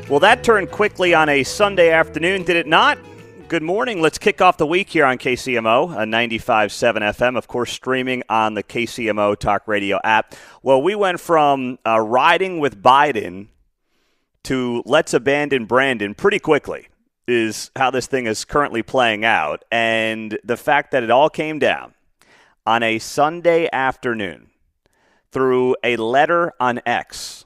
Well, that turned quickly on a Sunday afternoon, did it not? Good morning. Let's kick off the week here on KCMO, a 95.7 FM, of course, streaming on the KCMO Talk Radio app. Well, we went from riding with Biden to let's abandon Brandon pretty quickly is how this thing is currently playing out. And the fact that it all came down on a Sunday afternoon through a letter on X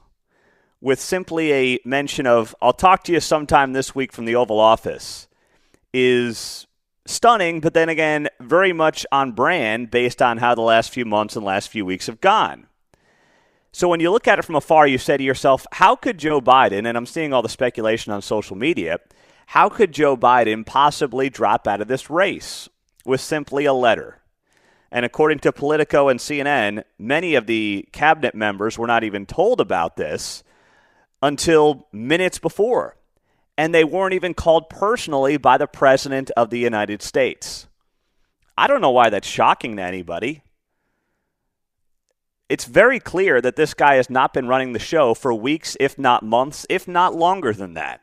with simply a mention of, I'll talk to you sometime this week from the Oval Office, is stunning, but then again, very much on brand based on how the last few months and last few weeks have gone. So when you look at it from afar, you say to yourself, how could Joe Biden, and I'm seeing all the speculation on social media, how could Joe Biden possibly drop out of this race with simply a letter? And according to Politico and CNN, many of the cabinet members were not even told about this until minutes before. And they weren't even called personally by the President of the United States. I don't know why that's shocking to anybody. It's very clear that this guy has not been running the show for weeks, if not months, if not longer than that.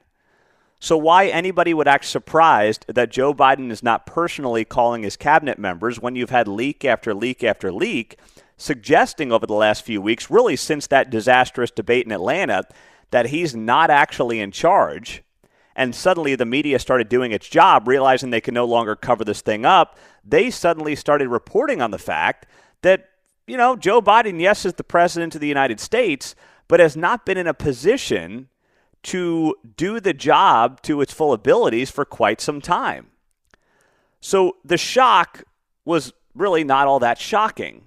So why anybody would act surprised that Joe Biden is not personally calling his cabinet members when you've had leak after leak after leak suggesting over the last few weeks, really since that disastrous debate in Atlanta, that he's not actually in charge, and suddenly the media started doing its job, realizing they can no longer cover this thing up. They suddenly started reporting on the fact that, Joe Biden, yes, is the president of the United States, but has not been in a position to do the job to its full abilities for quite some time. So the shock was really not all that shocking,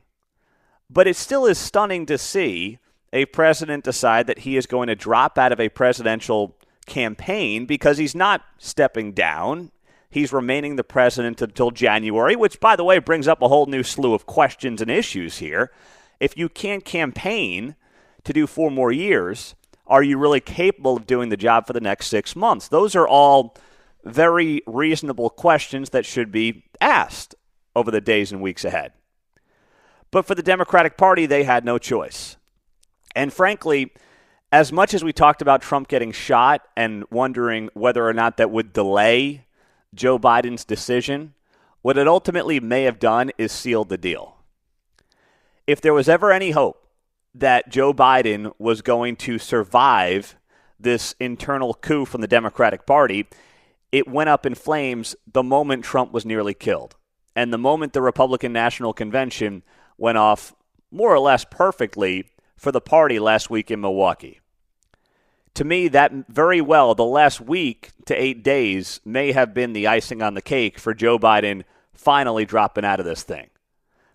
but it still is stunning to see a president decide that he is going to drop out of a presidential campaign because he's not stepping down. He's remaining the president until January, which, by the way, brings up a whole new slew of questions and issues here. If you can't campaign to do 4 more years, are you really capable of doing the job for the next 6 months? Those are all very reasonable questions that should be asked over the days and weeks ahead. But for the Democratic Party, they had no choice. And frankly, as much as we talked about Trump getting shot and wondering whether or not that would delay Joe Biden's decision, what it ultimately may have done is sealed the deal. If there was ever any hope that Joe Biden was going to survive this internal coup from the Democratic Party, it went up in flames the moment Trump was nearly killed. And the moment the Republican National Convention went off more or less perfectly for the party last week in Milwaukee. To me, that very well, the last week to 8 days may have been the icing on the cake for Joe Biden finally dropping out of this thing.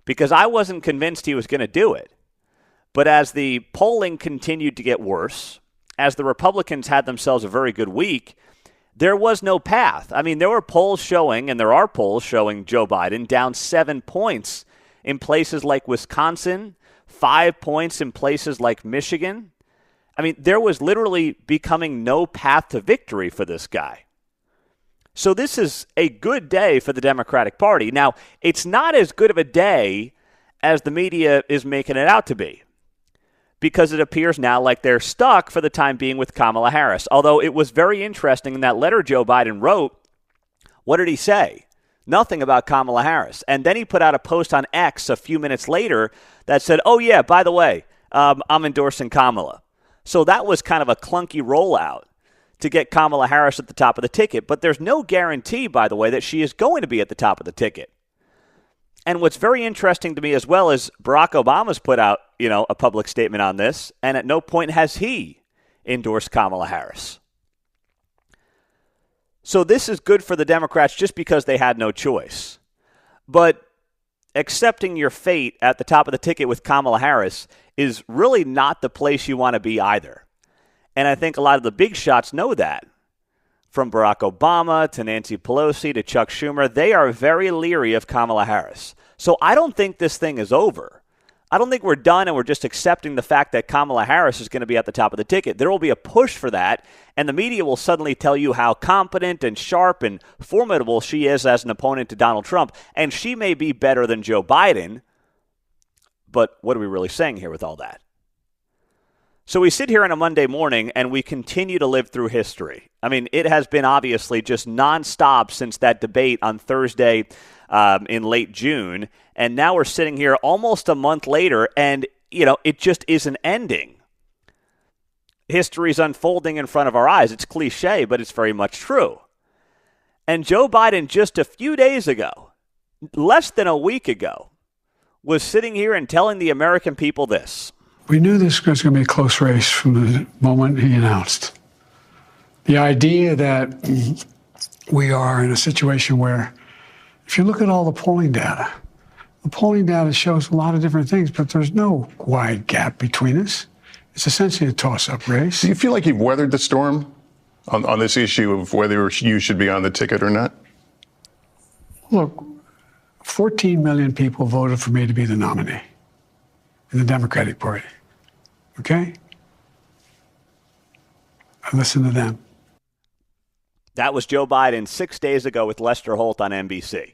Because I wasn't convinced he was going to do it. But as the polling continued to get worse, as the Republicans had themselves a very good week, there was no path. I mean, there were polls showing, and there are polls showing Joe Biden down 7 points in places like Wisconsin, 5 points in places like Michigan. I mean, there was literally becoming no path to victory for this guy. So this is a good day for the Democratic Party. Now, it's not as good of a day as the media is making it out to be, because it appears now like they're stuck for the time being with Kamala Harris. Although it was very interesting in that letter Joe Biden wrote, what did he say? Nothing about Kamala Harris. And then he put out a post on X a few minutes later that said, oh yeah, by the way, I'm endorsing Kamala. So that was kind of a clunky rollout to get Kamala Harris at the top of the ticket. But there's no guarantee, by the way, that she is going to be at the top of the ticket. And what's very interesting to me as well is Barack Obama's put out, a public statement on this, and at no point has he endorsed Kamala Harris. So this is good for the Democrats just because they had no choice. But accepting your fate at the top of the ticket with Kamala Harris is really not the place you want to be either. And I think a lot of the big shots know that. From Barack Obama to Nancy Pelosi to Chuck Schumer, they are very leery of Kamala Harris. So I don't think this thing is over. I don't think we're done and we're just accepting the fact that Kamala Harris is going to be at the top of the ticket. There will be a push for that, and the media will suddenly tell you how competent and sharp and formidable she is as an opponent to Donald Trump. And she may be better than Joe Biden, but what are we really saying here with all that? So we sit here on a Monday morning and we continue to live through history. I mean, it has been obviously just nonstop since that debate on Thursday in late June. And now we're sitting here almost a month later and, it just isn't ending. History's unfolding in front of our eyes. It's cliche, but it's very much true. And Joe Biden just a few days ago, less than a week ago, was sitting here and telling the American people this. We knew this was going to be a close race from the moment he announced. The idea that we are in a situation where, if you look at all the polling data shows a lot of different things, but there's no wide gap between us. It's essentially a toss-up race. Do you feel like you've weathered the storm on this issue of whether you should be on the ticket or not? Look, 14 million people voted for me to be the nominee in the Democratic Party. Okay? I listen to them. That was Joe Biden 6 days ago with Lester Holt on NBC.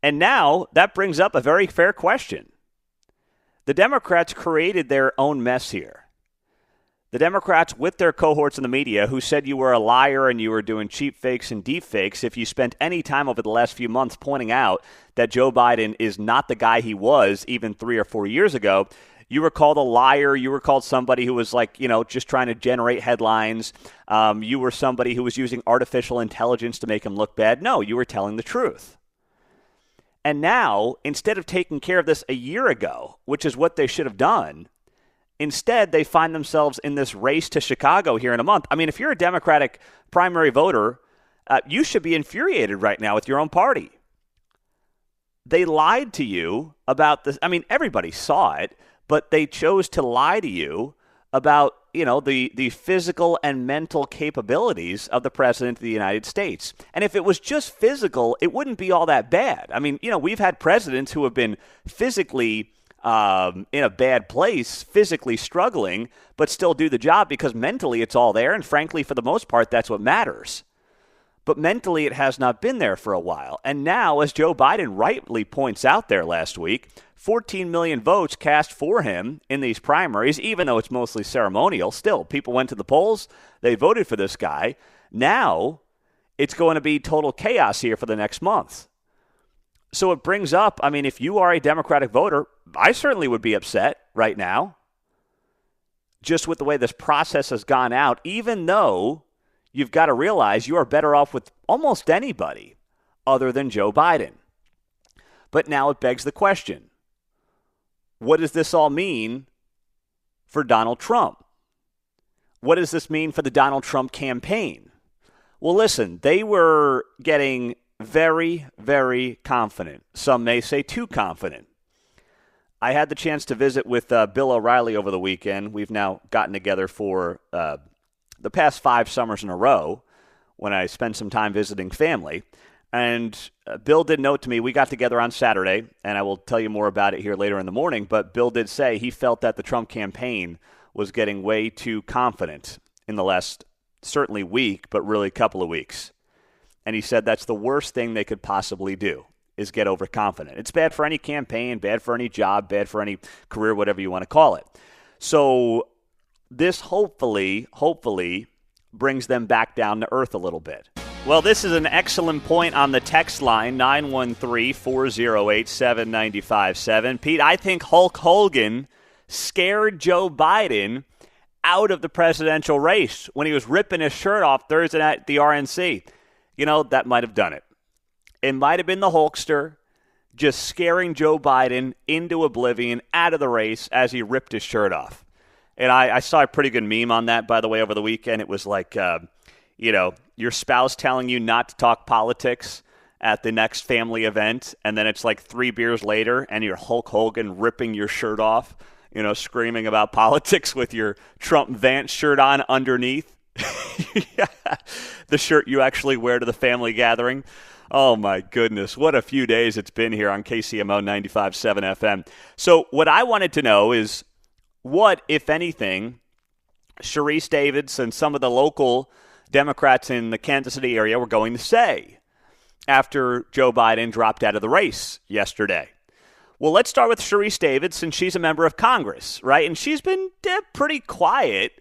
And now that brings up a very fair question. The Democrats created their own mess here. The Democrats, with their cohorts in the media, who said you were a liar and you were doing cheap fakes and deep fakes, if you spent any time over the last few months pointing out that Joe Biden is not the guy he was even 3 or 4 years ago, you were called a liar. You were called somebody who was just trying to generate headlines. You were somebody who was using artificial intelligence to make him look bad. No, you were telling the truth. And now, instead of taking care of this a year ago, which is what they should have done, instead they find themselves in this race to Chicago here in a month. I mean, if you're a Democratic primary voter, you should be infuriated right now with your own party. They lied to you about this. I mean, everybody saw it, but they chose to lie to you about, the physical and mental capabilities of the president of the United States. And if it was just physical, it wouldn't be all that bad. I mean, we've had presidents who have been physically in a bad place, physically struggling, but still do the job because mentally it's all there. And frankly, for the most part, that's what matters. But mentally, it has not been there for a while. And now, as Joe Biden rightly points out there last week, 14 million votes cast for him in these primaries, even though it's mostly ceremonial. Still, people went to the polls. They voted for this guy. Now, it's going to be total chaos here for the next month. So it brings up, I mean, if you are a Democratic voter, I certainly would be upset right now, just with the way this process has gone out, even though you've got to realize you are better off with almost anybody other than Joe Biden. But now it begs the question, what does this all mean for Donald Trump? What does this mean for the Donald Trump campaign? Well, listen, they were getting very, very confident. Some may say too confident. I had the chance to visit with Bill O'Reilly over the weekend. We've now gotten together for the past 5 summers in a row when I spent some time visiting family. And Bill did note to me, we got together on Saturday, and I will tell you more about it here later in the morning, but Bill did say he felt that the Trump campaign was getting way too confident in the last, certainly week, but really couple of weeks. And he said that's the worst thing they could possibly do, is get overconfident. It's bad for any campaign, bad for any job, bad for any career, whatever you want to call it. So this hopefully brings them back down to earth a little bit. Well, this is an excellent point on the text line, 913-408-7957. Pete, I think Hulk Hogan scared Joe Biden out of the presidential race when he was ripping his shirt off Thursday night at the RNC. That might have done it. It might have been the Hulkster just scaring Joe Biden into oblivion, out of the race as he ripped his shirt off. And I saw a pretty good meme on that, by the way, over the weekend. It was like, your spouse telling you not to talk politics at the next family event, and then it's like 3 beers later, and you're Hulk Hogan ripping your shirt off, screaming about politics with your Trump Vance shirt on underneath. Yeah, the shirt you actually wear to the family gathering. Oh, my goodness. What a few days it's been here on KCMO 95.7 FM. So what I wanted to know is what, if anything, Sharice Davids and some of the local Democrats in the Kansas City area were going to say after Joe Biden dropped out of the race yesterday. Well, let's start with Sharice Davids, since she's a member of Congress, right? And she's been pretty quiet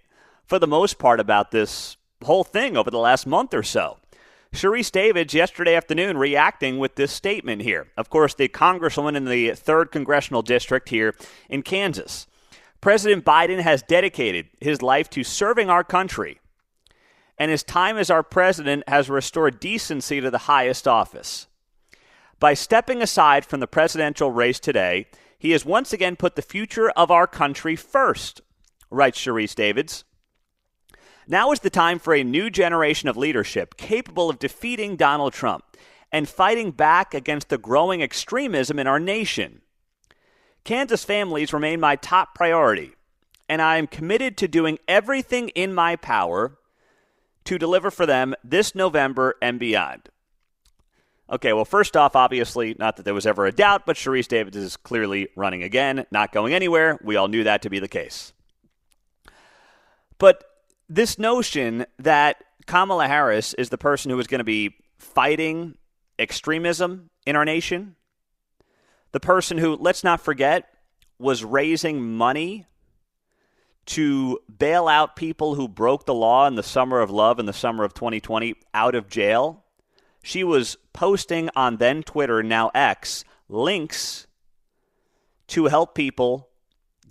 for the most part about this whole thing over the last month or so. Sharice Davids yesterday afternoon reacting with this statement here. Of course, the congresswoman in the 3rd Congressional District here in Kansas. President Biden has dedicated his life to serving our country, and his time as our president has restored decency to the highest office. By stepping aside from the presidential race today, he has once again put the future of our country first, writes Sharice Davids. Now is the time for a new generation of leadership capable of defeating Donald Trump and fighting back against the growing extremism in our nation. Kansas families remain my top priority, and I am committed to doing everything in my power to deliver for them this November and beyond. Okay, well, first off, obviously, not that there was ever a doubt, but Sharice Davids is clearly running again, not going anywhere. We all knew that to be the case. But this notion that Kamala Harris is the person who is going to be fighting extremism in our nation, the person who, let's not forget, was raising money to bail out people who broke the law in the summer of love in the summer of 2020 out of jail. She was posting on then Twitter, now X, links to help people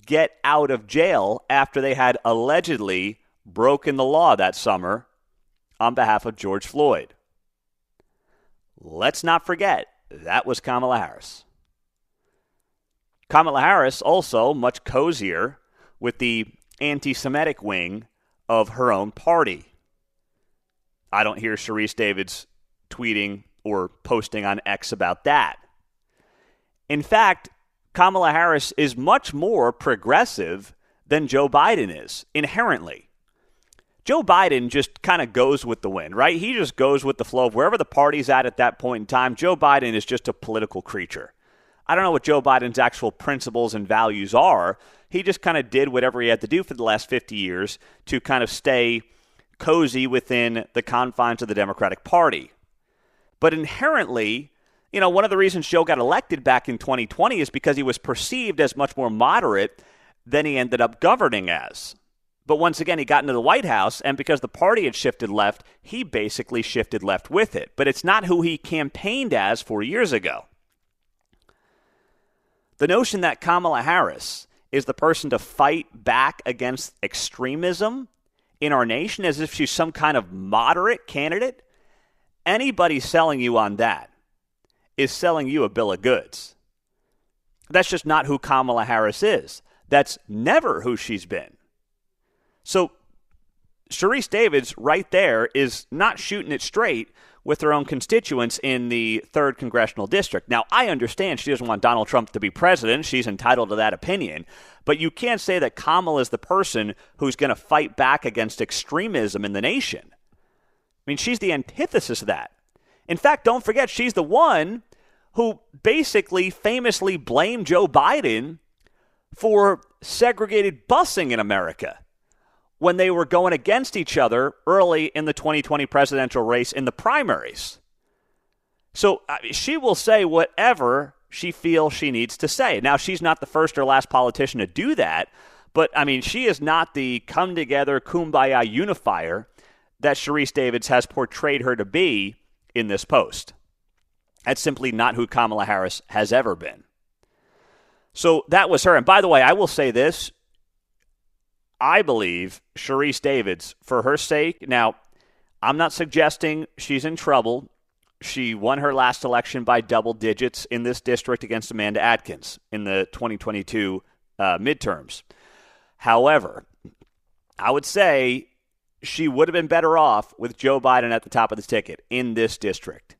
get out of jail after they had allegedly broken the law that summer on behalf of George Floyd. Let's not forget, that was Kamala Harris. Kamala Harris also much cozier with the anti-Semitic wing of her own party. I don't hear Sharice Davids tweeting or posting on X about that. In fact, Kamala Harris is much more progressive than Joe Biden is, inherently. Joe Biden just kind of goes with the wind, right? He just goes with the flow of wherever the party's at that point in time. Joe Biden is just a political creature. I don't know what Joe Biden's actual principles and values are. He just kind of did whatever he had to do for the last 50 years to kind of stay cozy within the confines of the Democratic Party. But inherently, you know, one of the reasons Joe got elected back in 2020 is because he was perceived as much more moderate than he ended up governing as. But once again, he got into the White House, and because the party had shifted left, he basically shifted left with it. But it's not who he campaigned as 4 years ago. The notion that Kamala Harris is the person to fight back against extremism in our nation as if she's some kind of moderate candidate, anybody selling you on that is selling you a bill of goods. That's just not who Kamala Harris is. That's never who she's been. So Sharice Davids right there is not shooting it straight with her own constituents in the 3rd Congressional District. Now, I understand she doesn't want Donald Trump to be president. She's entitled to that opinion. But you can't say that Kamala is the person who's going to fight back against extremism in the nation. I mean, she's the antithesis of that. In fact, don't forget, she's the one who basically famously blamed Joe Biden for segregated busing in America when they were going against each other early in the 2020 presidential race in the primaries. So she will say whatever she feels she needs to say. Now, she's not the first or last politician to do that, but, I mean, she is not the come-together, kumbaya unifier that Sharice Davids has portrayed her to be in this post. That's simply not who Kamala Harris has ever been. So that was her. And by the way, I will say this. I believe Sharice Davids, for her sake, now, I'm not suggesting she's in trouble. She won her last election by double digits in this district against Amanda Atkins in the 2022 midterms. However, I would say she would have been better off with Joe Biden at the top of the ticket in this district.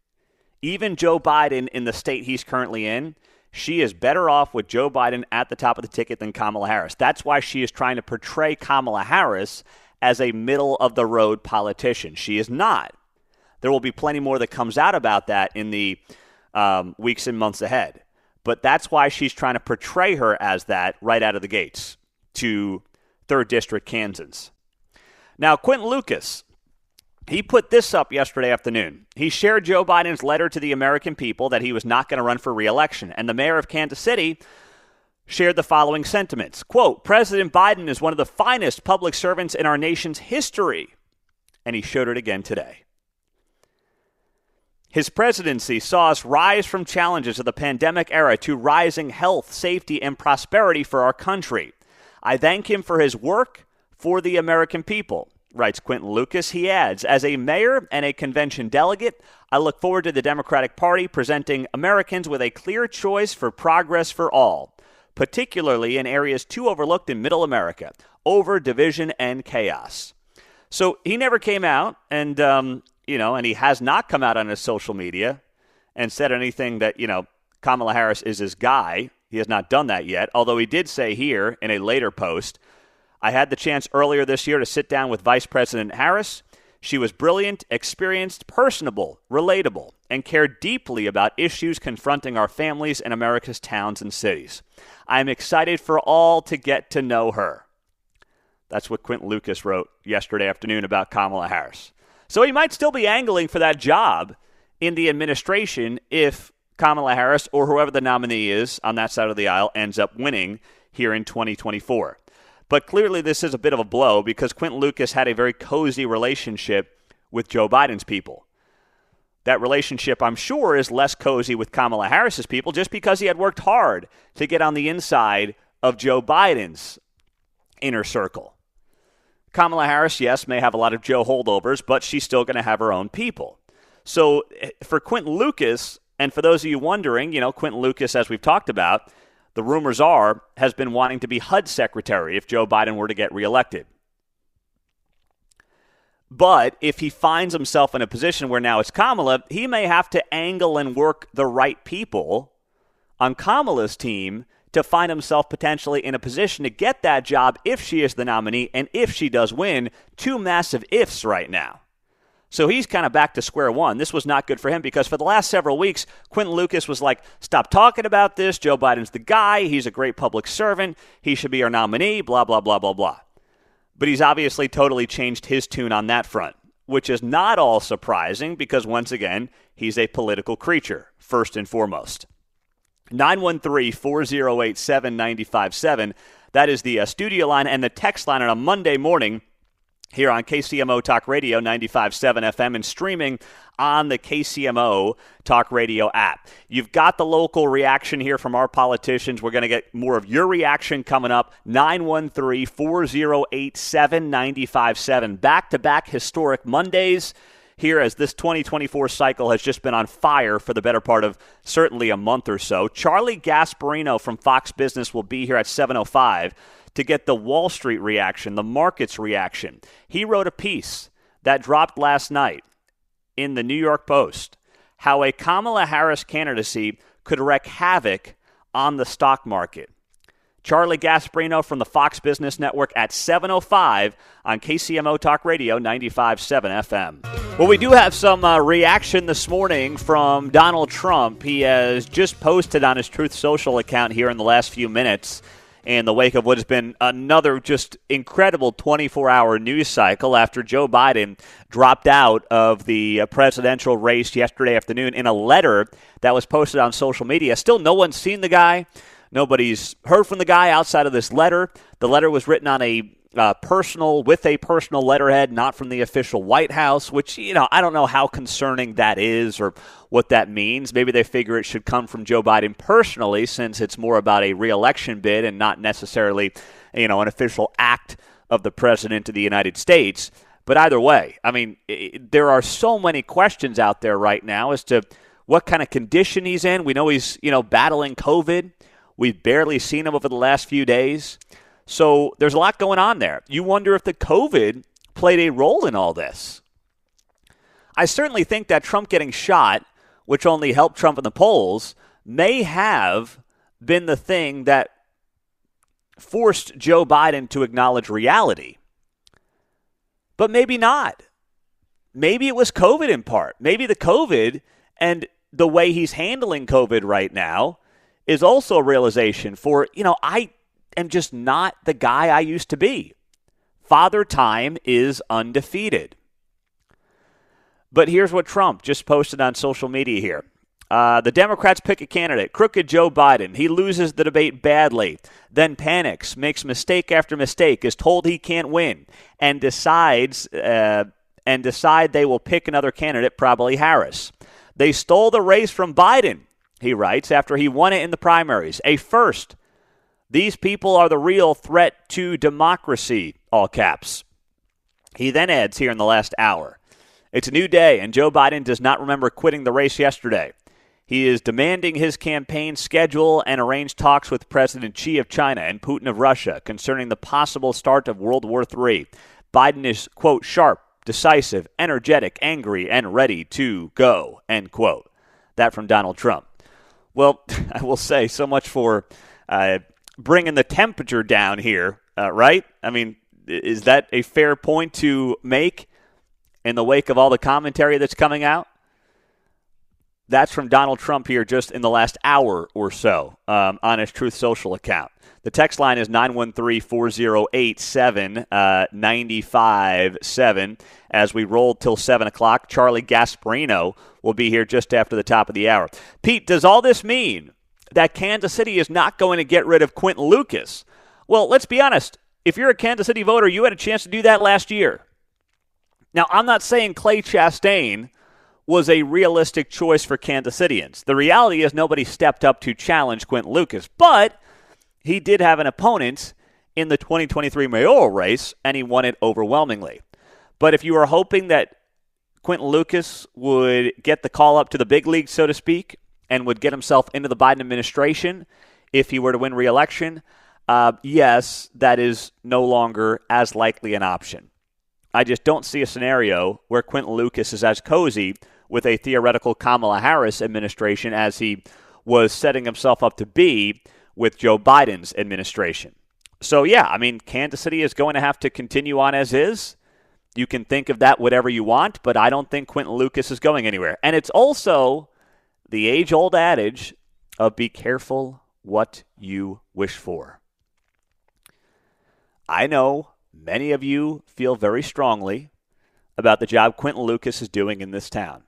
Even Joe Biden in the state he's currently in, she is better off with Joe Biden at the top of the ticket than Kamala Harris. That's why she is trying to portray Kamala Harris as a middle-of-the-road politician. She is not. There will be plenty more that comes out about that in the weeks and months ahead. But that's why she's trying to portray her as that right out of the gates to 3rd District Kansans. Now, Quinton Lucas, He put this up yesterday afternoon. He shared Joe Biden's letter to the American people that he was not going to run for re-election. And the mayor of Kansas City shared the following sentiments. Quote, President Biden is one of the finest public servants in our nation's history. And he showed it again today. His presidency saw us rise from challenges of the pandemic era to rising health, safety, and prosperity for our country. I thank him for his work for the American people, writes Quinton Lucas. He adds, as a mayor and a convention delegate, I look forward to the Democratic Party presenting Americans with a clear choice for progress for all, particularly in areas too overlooked in middle America, over division and chaos. So he never came out and, and he has not come out on his social media and said anything that, Kamala Harris is his guy. He has not done that yet, although he did say here in a later post, I had the chance earlier this year to sit down with Vice President Harris. She was brilliant, experienced, personable, relatable, and cared deeply about issues confronting our families in America's towns and cities. I am excited for all to get to know her. That's what Quinton Lucas wrote yesterday afternoon about Kamala Harris. So he might still be angling for that job in the administration if Kamala Harris or whoever the nominee is on that side of the aisle ends up winning here in 2024. But clearly this is a bit of a blow because Quinton Lucas had a very cozy relationship with Joe Biden's people. That relationship, I'm sure, is less cozy with Kamala Harris's people just because he had worked hard to get on the inside of Joe Biden's inner circle. Kamala Harris, yes, may have a lot of Joe holdovers, but she's still going to have her own people. So for Quinton Lucas, and for those of you wondering, Quinton Lucas, as we've talked about, the rumors are, has been wanting to be HUD secretary if Joe Biden were to get reelected. But if he finds himself in a position where now it's Kamala, he may have to angle and work the right people on Kamala's team to find himself potentially in a position to get that job if she is the nominee and if she does win. Two massive ifs right now. So he's kind of back to square one. This was not good for him because for the last several weeks, Quinton Lucas was like, stop talking about this. Joe Biden's the guy. He's a great public servant. He should be our nominee, blah, blah, blah, blah, blah. But he's obviously totally changed his tune on that front, which is not all surprising because, once again, he's a political creature, first and foremost. 913-408-7957. That is the studio line and the text line on a Monday morning here on KCMO Talk Radio 95.7 FM and streaming on the KCMO Talk Radio app. You've got the local reaction here from our politicians. We're going to get more of your reaction coming up. 913-408-7957. Back-to-back historic Mondays here as this 2024 cycle has just been on fire for the better part of certainly a month or so. Charlie Gasparino from Fox Business will be here at 7:05 to get the Wall Street reaction, the market's reaction. He wrote a piece that dropped last night in the New York Post, how a Kamala Harris candidacy could wreak havoc on the stock market. Charlie Gasparino from the Fox Business Network at 7:05 on KCMO Talk Radio 95.7 FM. Well, we do have some reaction this morning from Donald Trump. He has just posted on his Truth Social account here in the last few minutes in the wake of what has been another just incredible 24-hour news cycle after Joe Biden dropped out of the presidential race yesterday afternoon in a letter that was posted on social media. Still, no one's seen the guy. Nobody's heard from the guy outside of this letter. The letter was written on a personal letterhead, not from the official White House, which, I don't know how concerning that is or what that means. Maybe they figure it should come from Joe Biden personally, since it's more about a re-election bid and not necessarily, an official act of the President of the United States. But either way, there are so many questions out there right now as to what kind of condition he's in. We know he's, battling COVID. We've barely seen him over the last few days. So there's a lot going on there. You wonder if the COVID played a role in all this. I certainly think that Trump getting shot, which only helped Trump in the polls, may have been the thing that forced Joe Biden to acknowledge reality. But maybe not. Maybe it was COVID in part. Maybe the COVID and the way he's handling COVID right now is also a realization for, I am just not the guy I used to be. Father Time is undefeated. But here's what Trump just posted on social media here. The Democrats pick a candidate, crooked Joe Biden. He loses the debate badly, then panics, makes mistake after mistake, is told he can't win, and decide they will pick another candidate, probably Harris. They stole the race from Biden, he writes, after he won it in the primaries. A first. These people are the real threat to democracy, all caps. He then adds here in the last hour, it's a new day, and Joe Biden does not remember quitting the race yesterday. He is demanding his campaign schedule and arrange talks with President Xi of China and Putin of Russia concerning the possible start of World War III. Biden is, quote, sharp, decisive, energetic, angry, and ready to go, end quote. That from Donald Trump. Well, I will say so much for bringing the temperature down here, right? I mean, is that a fair point to make in the wake of all the commentary that's coming out? That's from Donald Trump here just in the last hour or so on his Truth Social account. The text line is 913-408-7957. As we roll till 7 o'clock, Charlie Gasparino will be here just after the top of the hour. Pete, does all this mean that Kansas City is not going to get rid of Quinton Lucas? Well, let's be honest. If you're a Kansas City voter, you had a chance to do that last year. Now, I'm not saying Clay Chastain was a realistic choice for Kansas Cityans. The reality is nobody stepped up to challenge Quinton Lucas, but he did have an opponent in the 2023 mayoral race, and he won it overwhelmingly. But if you were hoping that Quinton Lucas would get the call up to the big league, so to speak, and would get himself into the Biden administration if he were to win re-election, yes, that is no longer as likely an option. I just don't see a scenario where Quinton Lucas is as cozy with a theoretical Kamala Harris administration as he was setting himself up to be with Joe Biden's administration. So, yeah, I mean, Kansas City is going to have to continue on as is. You can think of that whatever you want, but I don't think Quinton Lucas is going anywhere. And it's also the age-old adage of be careful what you wish for. I know many of you feel very strongly about the job Quinton Lucas is doing in this town.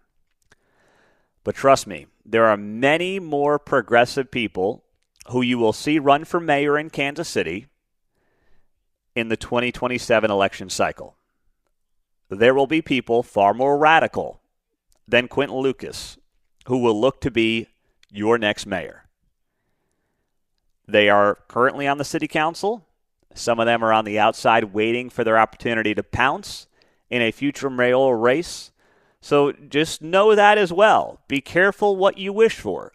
But trust me, there are many more progressive people who you will see run for mayor in Kansas City in the 2027 election cycle. There will be people far more radical than Quinton Lucas who will look to be your next mayor. They are currently on the city council. Some of them are on the outside waiting for their opportunity to pounce in a future mayoral race. So just know that as well. Be careful what you wish for.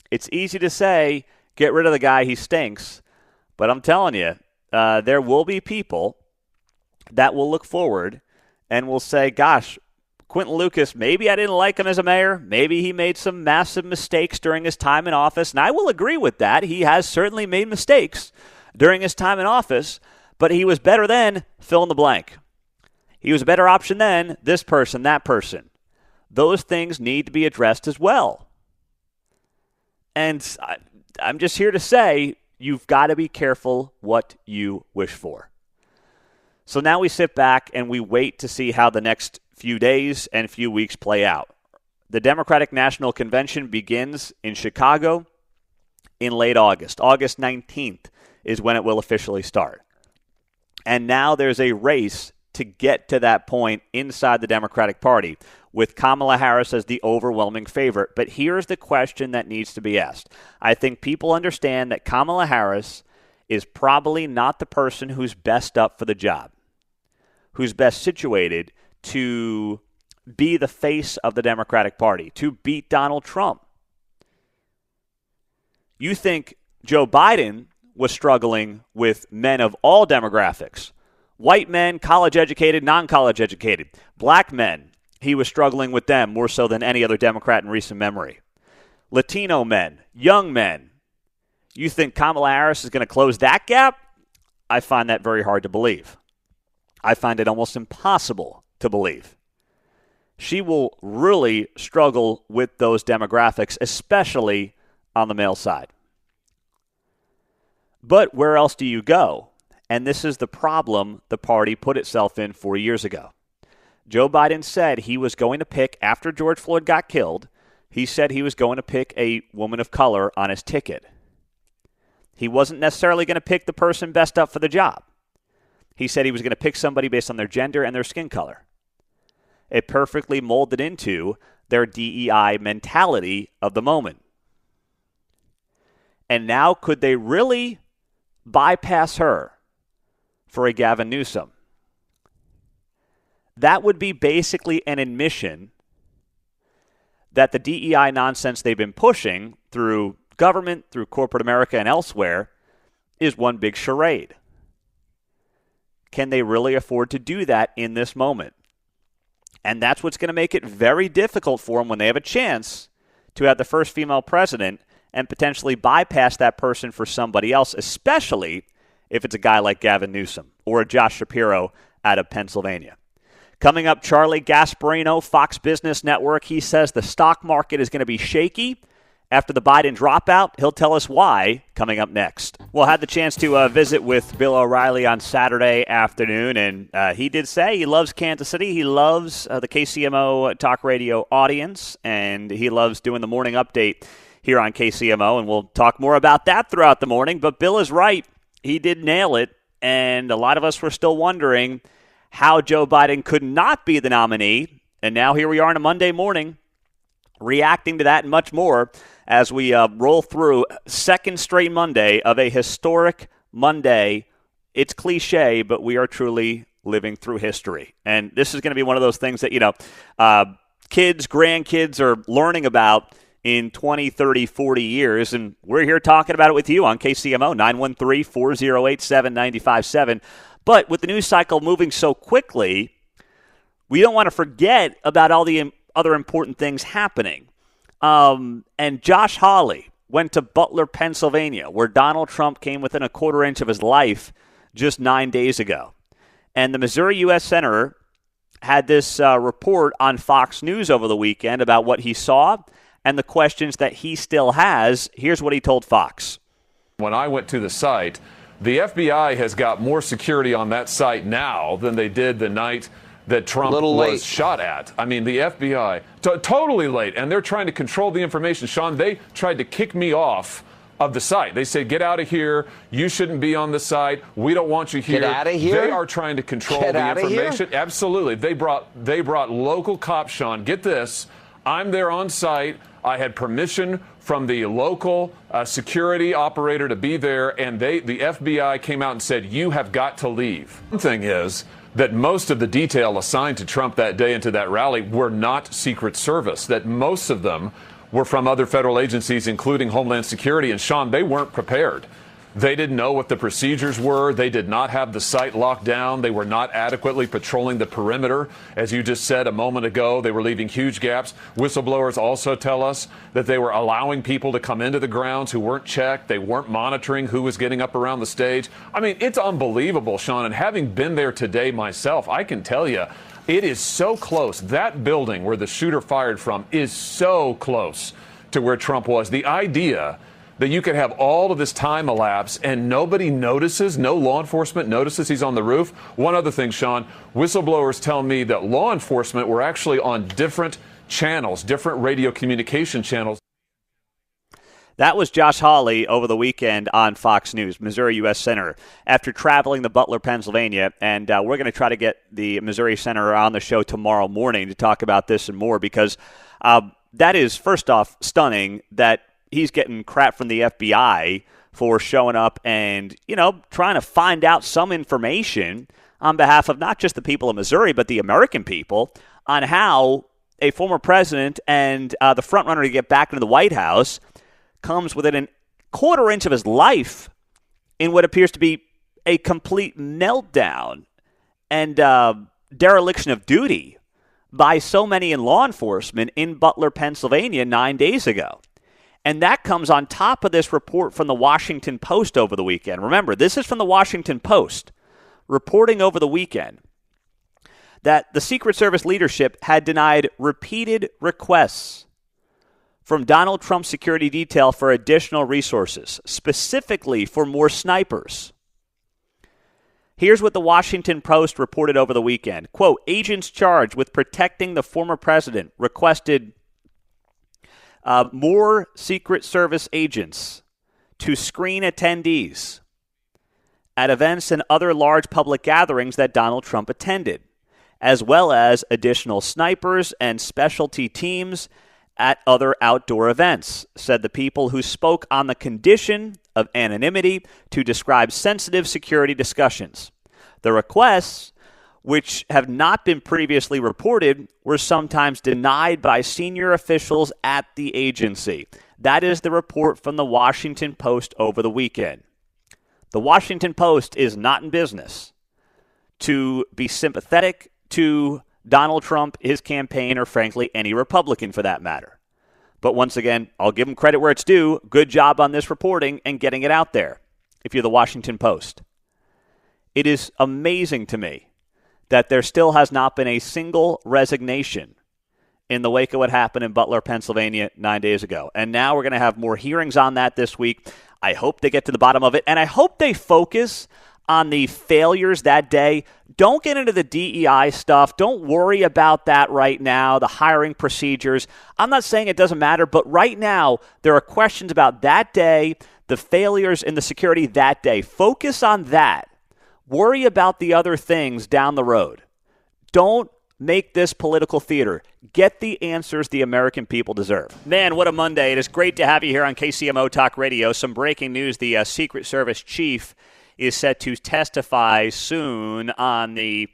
It's easy to say, get rid of the guy, he stinks. But I'm telling you, there will be people that will look forward and will say, gosh, Quinton Lucas, maybe I didn't like him as a mayor. Maybe he made some massive mistakes during his time in office. And I will agree with that. He has certainly made mistakes during his time in office, but he was better than fill in the blank. He was a better option than this person, that person. Those things need to be addressed as well. And I'm just here to say, you've got to be careful what you wish for. So now we sit back and we wait to see how the next few days and few weeks play out. The Democratic National Convention begins in Chicago in late August. August 19th is when it will officially start. And now there's a race to get to that point inside the Democratic Party with Kamala Harris as the overwhelming favorite. But here's the question that needs to be asked. I think people understand that Kamala Harris is probably not the person who's best up for the job, who's best situated to be the face of the Democratic Party, to beat Donald Trump. You think Joe Biden was struggling with men of all demographics, white men, college-educated, non-college-educated, black men. He was struggling with them more so than any other Democrat in recent memory. Latino men, young men. You think Kamala Harris is going to close that gap? I find that very hard to believe. I find it almost impossible to believe. She will really struggle with those demographics, especially on the male side. But where else do you go? And this is the problem the party put itself in 4 years ago. Joe Biden said he was going to pick, after George Floyd got killed, he said he was going to pick a woman of color on his ticket. He wasn't necessarily going to pick the person best up for the job. He said he was going to pick somebody based on their gender and their skin color. It perfectly molded into their DEI mentality of the moment. And now could they really bypass her for a Gavin Newsom? That would be basically an admission that the DEI nonsense they've been pushing through government, through corporate America and elsewhere, is one big charade. Can they really afford to do that in this moment? And that's what's going to make it very difficult for them when they have a chance to have the first female president and potentially bypass that person for somebody else, especially if it's a guy like Gavin Newsom or a Josh Shapiro out of Pennsylvania. Coming up, Charlie Gasparino, Fox Business Network. He says the stock market is going to be shaky after the Biden dropout. He'll tell us why coming up next. We'll have the chance to visit with Bill O'Reilly on Saturday afternoon, and he did say he loves Kansas City. He loves the KCMO talk radio audience, and he loves doing the morning update here on KCMO, and we'll talk more about that throughout the morning. But Bill is right. He did nail it, and a lot of us were still wondering how Joe Biden could not be the nominee. And now here we are on a Monday morning reacting to that and much more as we roll through second straight Monday of a historic Monday. It's cliche, but we are truly living through history. And this is going to be one of those things that, kids, grandkids are learning about in 20, 30, 40 years. And we're here talking about it with you on KCMO, 913-408-7957. But with the news cycle moving so quickly, we don't want to forget about all the other important things happening. And Josh Hawley went to Butler, Pennsylvania, where Donald Trump came within a quarter inch of his life just 9 days ago. And the Missouri U.S. Senator had this report on Fox News over the weekend about what he saw and the questions that he still has. Here's what he told Fox. When I went to the site, the FBI has got more security on that site now than they did the night that Trump was shot at. I mean, the FBI, totally late, and they're trying to control the information. Sean, they tried to kick me off of the site. They said, get out of here. You shouldn't be on the site. We don't want you here. Get out of here? They are trying to control the information. Absolutely. They brought local cops, Sean. Get this. I'm there on site. I had permission from the local security operator to be there, and the FBI came out and said, you have got to leave. One thing is that most of the detail assigned to Trump that day and to that rally were not Secret Service, that most of them were from other federal agencies, including Homeland Security. And, Sean, they weren't prepared. They didn't know what the procedures were. They did not have the site locked down. They were not adequately patrolling the perimeter. As you just said a moment ago, they were leaving huge gaps. Whistleblowers also tell us that they were allowing people to come into the grounds who weren't checked. They weren't monitoring who was getting up around the stage. I mean, it's unbelievable, Sean. And having been there today myself, I can tell you, it is so close. That building where the shooter fired from is so close to where Trump was. The idea that you could have all of this time elapse and nobody notices, no law enforcement notices he's on the roof. One other thing, Sean, whistleblowers tell me that law enforcement were actually on different channels, different radio communication channels. That was Josh Hawley over the weekend on Fox News, Missouri U.S. Senator, after traveling to Butler, Pennsylvania. And we're going to try to get the Missouri Senator on the show tomorrow morning to talk about this and more, because that is, first off, stunning that he's getting crap from the FBI for showing up and, trying to find out some information on behalf of not just the people of Missouri, but the American people on how a former president and the frontrunner to get back into the White House comes within a quarter inch of his life in what appears to be a complete meltdown and dereliction of duty by so many in law enforcement in Butler, Pennsylvania 9 days ago. And that comes on top of this report from the Washington Post over the weekend. Remember, this is from the Washington Post reporting over the weekend that the Secret Service leadership had denied repeated requests from Donald Trump's security detail for additional resources, specifically for more snipers. Here's what the Washington Post reported over the weekend. Quote, agents charged with protecting the former president requested more Secret Service agents to screen attendees at events and other large public gatherings that Donald Trump attended, as well as additional snipers and specialty teams at other outdoor events, said the people who spoke on the condition of anonymity to describe sensitive security discussions. The requests, which have not been previously reported, were sometimes denied by senior officials at the agency. That is the report from the Washington Post over the weekend. The Washington Post is not in business to be sympathetic to Donald Trump, his campaign, or frankly, any Republican for that matter. But once again, I'll give them credit where it's due. Good job on this reporting and getting it out there, if you're the Washington Post. It is amazing to me that there still has not been a single resignation in the wake of what happened in Butler, Pennsylvania 9 days ago. And now we're going to have more hearings on that this week. I hope they get to the bottom of it, and I hope they focus on the failures that day. Don't get into the DEI stuff. Don't worry about that right now, the hiring procedures. I'm not saying it doesn't matter, but right now there are questions about that day, the failures in the security that day. Focus on that. Worry about the other things down the road. Don't make this political theater. Get the answers the American people deserve. Man, what a Monday. It is great to have you here on KCMO Talk Radio. Some breaking news. The Secret Service chief is set to testify soon on the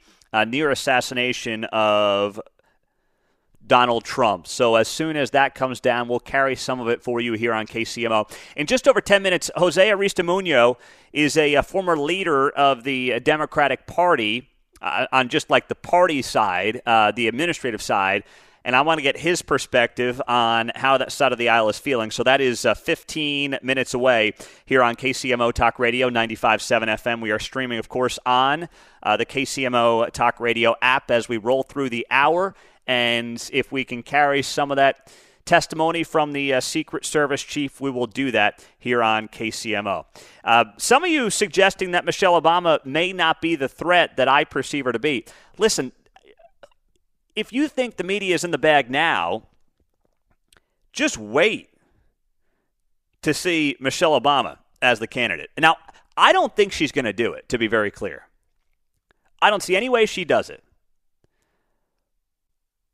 near assassination of Donald Trump. So as soon as that comes down, we'll carry some of it for you here on KCMO. In just over 10 minutes, Jose Aristimuño is a former leader of the Democratic Party on just like the party side, the administrative side, and I want to get his perspective on how that side of the aisle is feeling. So that is 15 minutes away here on KCMO Talk Radio, 95.7 FM. We are streaming, of course, on the KCMO Talk Radio app as we roll through the hour. And if we can carry some of that testimony from the Secret Service chief, we will do that here on KCMO. Some of you suggesting that Michelle Obama may not be the threat that I perceive her to be. Listen, if you think the media is in the bag now, just wait to see Michelle Obama as the candidate. Now, I don't think she's going to do it, to be very clear. I don't see any way she does it.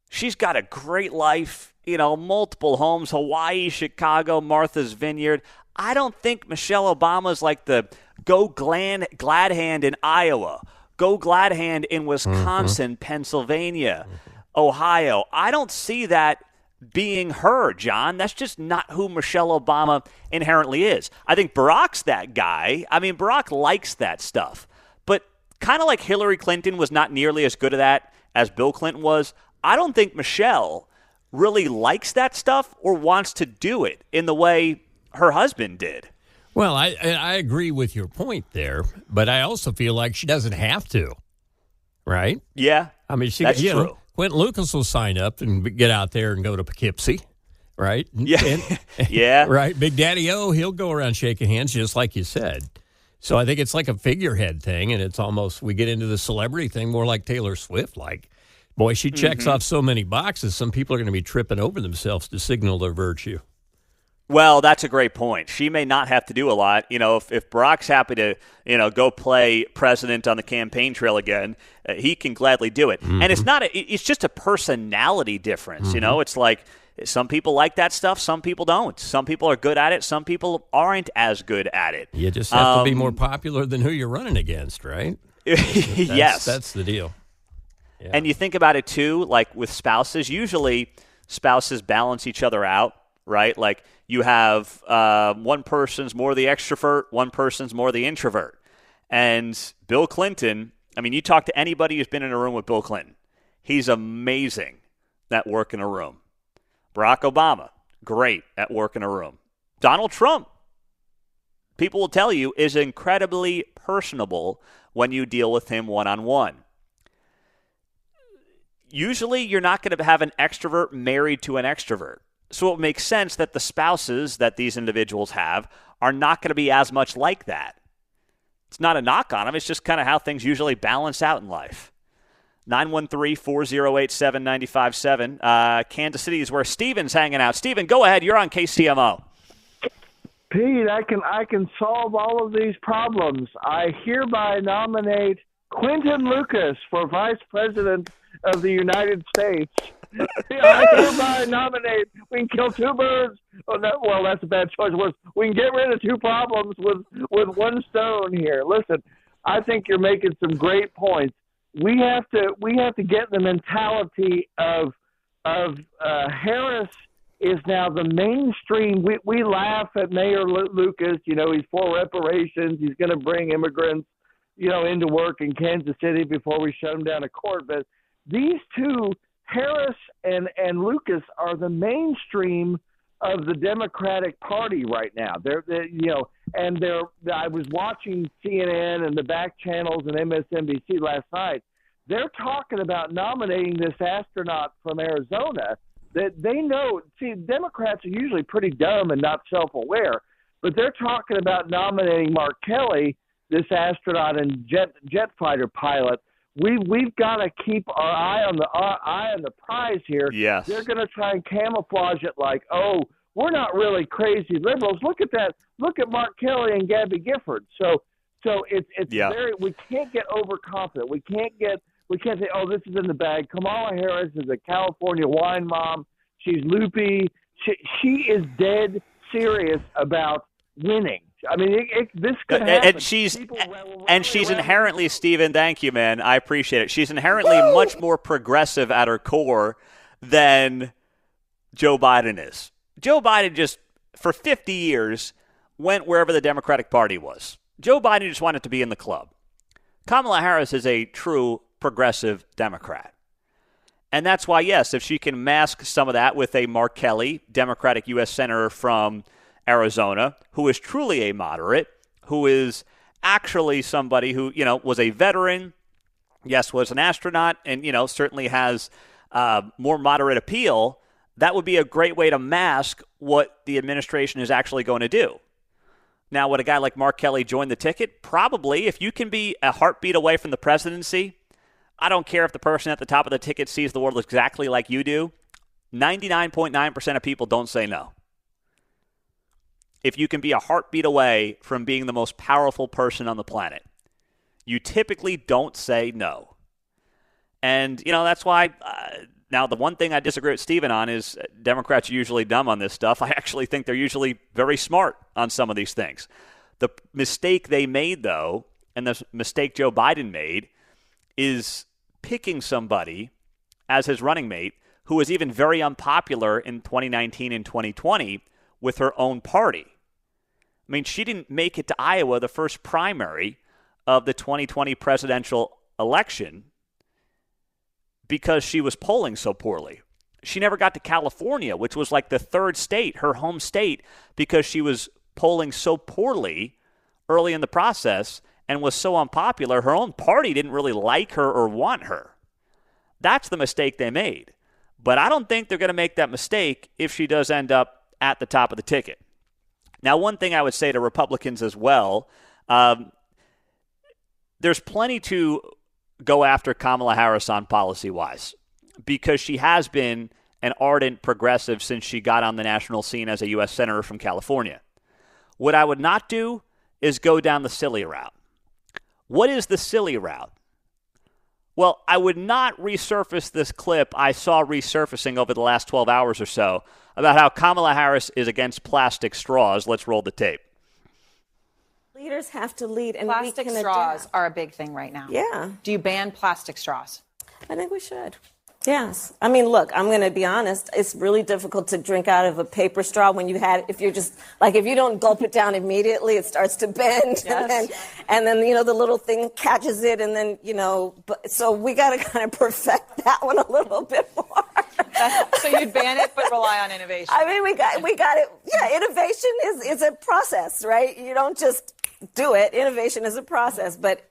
She's got a great life, multiple homes, Hawaii, Chicago, Martha's Vineyard. I don't think Michelle Obama's like the go glad hand in Iowa, go glad hand in Wisconsin, Pennsylvania, Ohio. I don't see that being her, John. That's just not who Michelle Obama inherently is. I think Barack's that guy. I mean, Barack likes that stuff. But kind of like Hillary Clinton was not nearly as good at that as Bill Clinton was, I don't think Michelle really likes that stuff or wants to do it in the way her husband did. Well, I agree with your point there, but I also feel like she doesn't have to, right? Yeah, I mean, that's true. Quentin Lucas will sign up and get out there and go to Poughkeepsie, right? Yeah, yeah. Right, Big Daddy O, he'll go around shaking hands just like you said. So I think it's like a figurehead thing, and it's almost, we get into the celebrity thing more like Taylor Swift. Like, boy, she checks off so many boxes, some people are going to be tripping over themselves to signal their virtue. Well, that's a great point. She may not have to do a lot. If Barack's happy to, go play president on the campaign trail again, he can gladly do it. And it's just a personality difference. It's like some people like that stuff, some people don't. Some people are good at it, some people aren't as good at it. You just have to be more popular than who you're running against, right? Yes. That's the deal. Yeah. And you think about it, too, like with spouses. Usually spouses balance each other out, right? Like you have one person's more the extrovert, one person's more the introvert. And Bill Clinton, I mean, you talk to anybody who's been in a room with Bill Clinton. He's amazing at work in a room. Barack Obama, great at work in a room. Donald Trump, people will tell you, is incredibly personable when you deal with him one-on-one. Usually you're not going to have an extrovert married to an extrovert. So it makes sense that the spouses that these individuals have are not going to be as much like that. It's not a knock on him. It's just kind of how things usually balance out in life. 913-408-7957. Kansas City is where Steven's hanging out. Steven, go ahead. You're on KCMO. Pete, I can solve all of these problems. I hereby nominate Quentin Lucas for Vice President of the United States. I hereby nominate. We can kill two birds. Oh, no, well, that's a bad choice. We can get rid of two problems with one stone here. Listen, I think you're making some great points. We have to get the mentality of Harris is now the mainstream. We laugh at Mayor Lucas. You know, he's for reparations. He's going to bring immigrants, you know, into work in Kansas City before we shut them down to court. But these two, Harris and Lucas, are the mainstream of the Democratic Party right now. They're I was watching CNN and the back channels and MSNBC last night. They're talking about nominating this astronaut from Arizona that they know. See, Democrats are usually pretty dumb and not self-aware, but they're talking about nominating Mark Kelly, this astronaut and jet fighter pilot. We've got to keep our eye on the prize here. Yes. They're going to try and camouflage it like, oh, we're not really crazy liberals. Look at that. Look at Mark Kelly and Gabby Gifford. So it's very. We can't get overconfident. We can't say, oh, this is in the bag. Kamala Harris is a California wine mom. She's loopy. She is dead serious about winning. I mean, this could happen. And she's inherently, Stephen, thank you, man. I appreciate it. She's inherently much more progressive at her core than Joe Biden is. Joe Biden just, for 50 years, went wherever the Democratic Party was. Joe Biden just wanted to be in the club. Kamala Harris is a true progressive Democrat. And that's why, yes, if she can mask some of that with a Mark Kelly, Democratic U.S. Senator from Arizona, who is truly a moderate, who is actually somebody who, you know, was a veteran, yes, was an astronaut, and, you know, certainly has more moderate appeal, that would be a great way to mask what the administration is actually going to do. Now, would a guy like Mark Kelly join the ticket? Probably. If you can be a heartbeat away from the presidency, I don't care if the person at the top of the ticket sees the world exactly like you do. 99.9% of people don't say no. If you can be a heartbeat away from being the most powerful person on the planet, you typically don't say no. And, you know, that's why now the one thing I disagree with Stephen on is Democrats are usually dumb on this stuff. I actually think they're usually very smart on some of these things. The mistake they made, though, and the mistake Joe Biden made, is picking somebody as his running mate who was even very unpopular in 2019 and 2020 with her own party. I mean, she didn't make it to Iowa, the first primary of the 2020 presidential election, because she was polling so poorly. She never got to California, which was like the third state, her home state, because she was polling so poorly early in the process and was so unpopular, her own party didn't really like her or want her. That's the mistake they made. But I don't think they're going to make that mistake if she does end up at the top of the ticket. Now, one thing I would say to Republicans as well, there's plenty to go after Kamala Harris on policy-wise, because she has been an ardent progressive since she got on the national scene as a U.S. Senator from California. What I would not do is go down the silly route. What is the silly route? Well, I would not resurface this clip I saw resurfacing over the last 12 hours or so about how Kamala Harris is against plastic straws. Let's roll the tape. Leaders have to lead, and plastic we can straws adapt. are a big thing right now. Yeah. Do you ban plastic straws? I think we should. Yes. I mean, look, I'm going to be honest. It's really difficult to drink out of a paper straw when if you don't gulp it down immediately, it starts to bend. Yes. And then, you know, the little thing catches it. And then, you know, so we got to kind of perfect that one a little bit more. So you'd ban it, but rely on innovation. I mean, we got it. Yeah. Innovation is a process, right? You don't just do it. Innovation is a process, but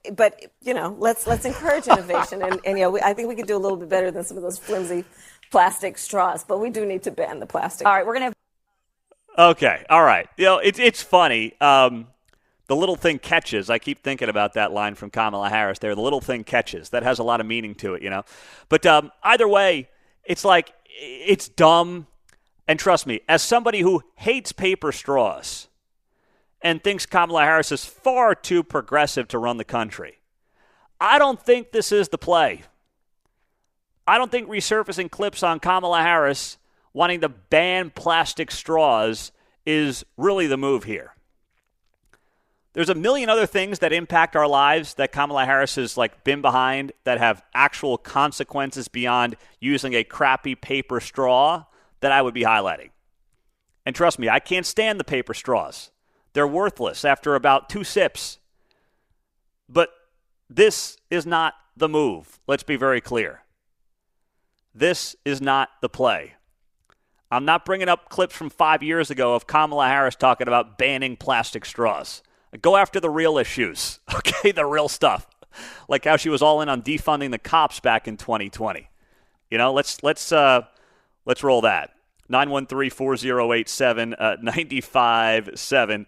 you know, let's encourage innovation, and you know, I think we could do a little bit better than some of those flimsy plastic straws. But we do need to ban the plastic. All right, we're gonna. Okay, all right. You know, it's funny. The little thing catches. I keep thinking about that line from Kamala Harris there. The little thing catches. That has a lot of meaning to it, you know. But either way, it's like, it's dumb. And trust me, as somebody who hates paper straws and thinks Kamala Harris is far too progressive to run the country, I don't think this is the play. I don't think resurfacing clips on Kamala Harris wanting to ban plastic straws is really the move here. There's a million other things that impact our lives that Kamala Harris has been behind that have actual consequences beyond using a crappy paper straw that I would be highlighting. And trust me, I can't stand the paper straws. They're worthless after about 2 sips. But this is not the move. Let's be very clear. This is not the play. I'm not bringing up clips from 5 years ago of Kamala Harris talking about banning plastic straws. Go after the real issues, okay? The real stuff. Like how she was all in on defunding the cops back in 2020. You know, let's roll that. 913-4087-95.7.